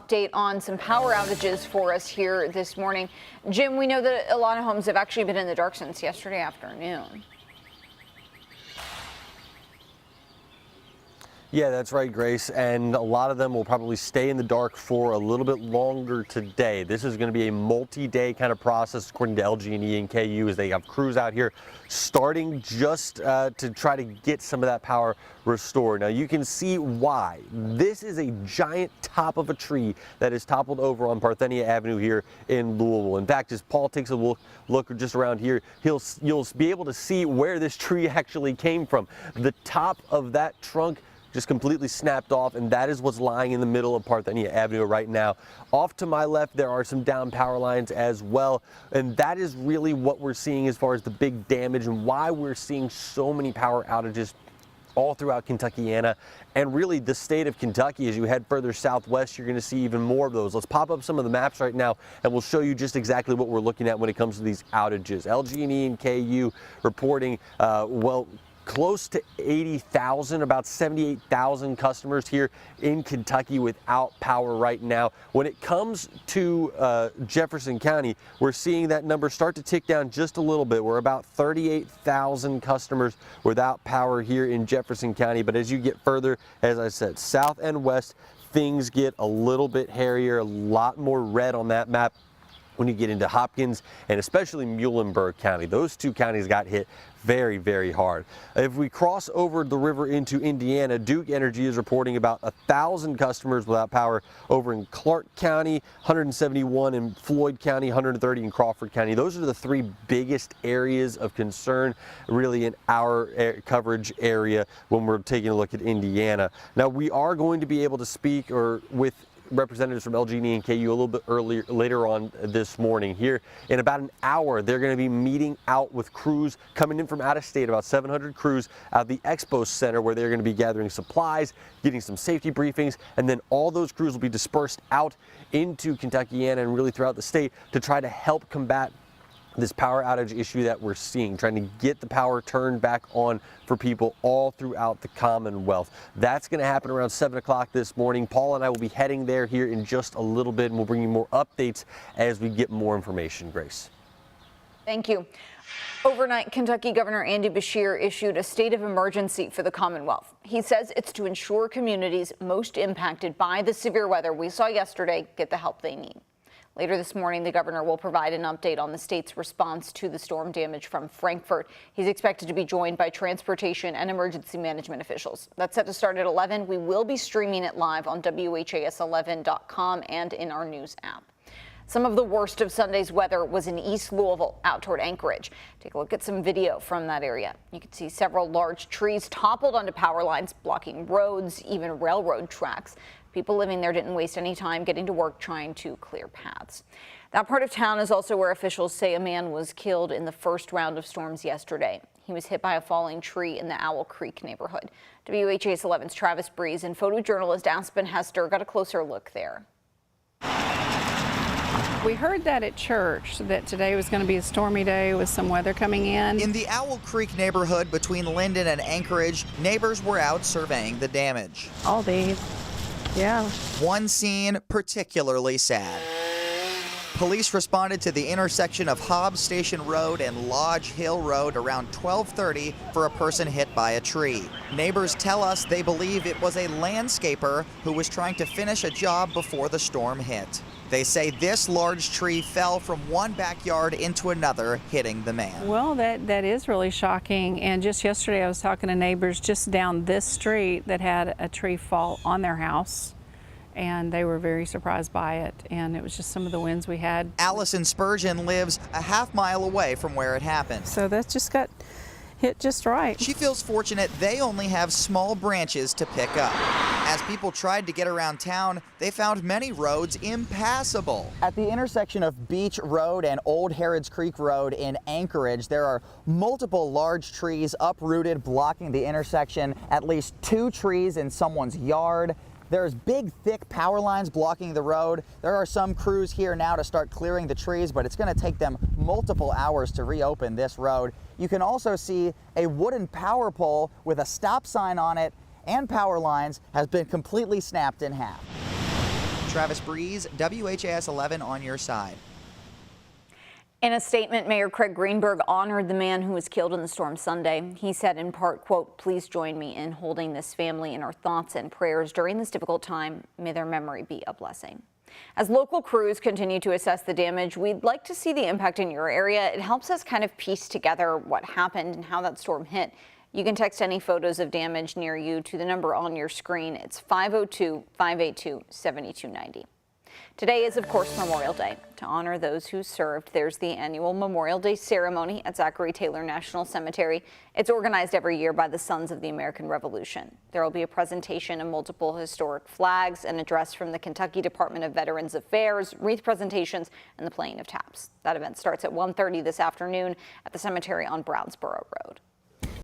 update on some power outages for us here this morning. Jim, we know that a lot of homes have actually been in the dark since yesterday afternoon. Yeah, that's right, Grace, and a lot of them will probably stay in the dark for a little bit longer today. This is going to be a multi-day kind of process, according to LG&E and KU, as they have crews out here starting just to try to get some of that power restored. Now, you can see why. This is a giant top of a tree that is toppled over on Parthenia Avenue here in Louisville. In fact, as Paul takes a look just around here, you'll be able to see where this tree actually came from. The top of that trunk just completely snapped off, and that is what's lying in the middle of Parthenia Avenue right now. Off to my left, there are some down power lines as well, and that is really what we're seeing as far as the big damage and why we're seeing so many power outages all throughout Kentuckiana and really the state of Kentucky. As you head further southwest, you're going to see even more of those. Let's pop up some of the maps right now and we'll show you just exactly what we're looking at when it comes to these outages. LG&E and KU reporting, well, close to 80,000, about 78,000 customers here in Kentucky without power right now. When it comes to Jefferson County, we're seeing that number start to tick down just a little bit. We're about 38,000 customers without power here in Jefferson County. But as you get further, as I said, south and west, things get a little bit hairier, a lot more red on that map when you get into Hopkins and especially Muhlenberg County. Those two counties got hit very, very hard. If we cross over the river into Indiana, Duke Energy is reporting about 1,000 customers without power over in Clark County, 171 in Floyd County, 130 in Crawford County. Those are the three biggest areas of concern really in our coverage area when we're taking a look at Indiana. Now, we are going to be able to speak with representatives from LG&E and KU a little bit later on this morning. Here in about an hour, they're going to be meeting out with crews coming in from out of state, about 700 crews at the Expo Center, where they're going to be gathering supplies, getting some safety briefings, and then all those crews will be dispersed out into Kentuckiana and really throughout the state to try to help combat this power outage issue that we're seeing, trying to get the power turned back on for people all throughout the Commonwealth. That's going to happen around 7 o'clock this morning. Paul and I will be heading there here in just a little bit, and we'll bring you more updates as we get more information. Grace. Thank you. Overnight, Kentucky Governor Andy Beshear issued a state of emergency for the Commonwealth. He says it's to ensure communities most impacted by the severe weather we saw yesterday get the help they need. Later this morning, the governor will provide an update on the state's response to the storm damage from Frankfurt. He's expected to be joined by transportation and emergency management officials. That's set to start at 11. We will be streaming it live on WHAS11.com and in our news app. Some of the worst of Sunday's weather was in East Louisville, out toward Anchorage. Take a look at some video from that area. You can see several large trees toppled onto power lines, blocking roads, even railroad tracks. People living there didn't waste any time getting to work trying to clear paths. That part of town is also where officials say a man was killed in the first round of storms yesterday. He was hit by a falling tree in the Owl Creek neighborhood. WHAS 11's Travis Breeze and photojournalist Aspen Hester got a closer look there. We heard that at church, that today was going to be a stormy day with some weather coming in. In the Owl Creek neighborhood between Linden and Anchorage, neighbors were out surveying the damage. All these. Yeah. One scene particularly sad. Police responded to the intersection of Hobbs Station Road and Lodge Hill Road around 12:30 for a person hit by a tree. Neighbors tell us they believe it was a landscaper who was trying to finish a job before the storm hit. They say this large tree fell from one backyard into another, hitting the man. Well, that is really shocking. And just yesterday I was talking to neighbors just down this street that had a tree fall on their house, and they were very surprised by it. And it was just some of the winds we had. Allison Spurgeon lives a half-mile away from where it happened. So that just got hit just right. She feels fortunate they only have small branches to pick up. As people tried to get around town, they found many roads impassable. At the intersection of Beach Road and Old Harrods Creek Road in Anchorage, there are multiple large trees uprooted, blocking the intersection. At least 2 trees in someone's yard. There's big, thick power lines blocking the road. There are some crews here now to start clearing the trees, but it's going to take them multiple hours to reopen this road. You can also see a wooden power pole with a stop sign on it and power lines has been completely snapped in half. Travis Breeze, WHAS11 on your side. In a statement, Mayor Craig Greenberg honored the man who was killed in the storm Sunday. He said in part, quote, "Please join me in holding this family in our thoughts and prayers during this difficult time. May their memory be a blessing." As local crews continue to assess the damage, we'd like to see the impact in your area. It helps us kind of piece together what happened and how that storm hit. You can text any photos of damage near you to the number on your screen. It's 502-582-7290. Today is, of course, Memorial Day. To honor those who served, there's the annual Memorial Day ceremony at Zachary Taylor National Cemetery. It's organized every year by the Sons of the American Revolution. There will be a presentation of multiple historic flags, an address from the Kentucky Department of Veterans Affairs, wreath presentations, and the playing of taps. That event starts at 1:30 this afternoon at the cemetery on Brownsboro Road.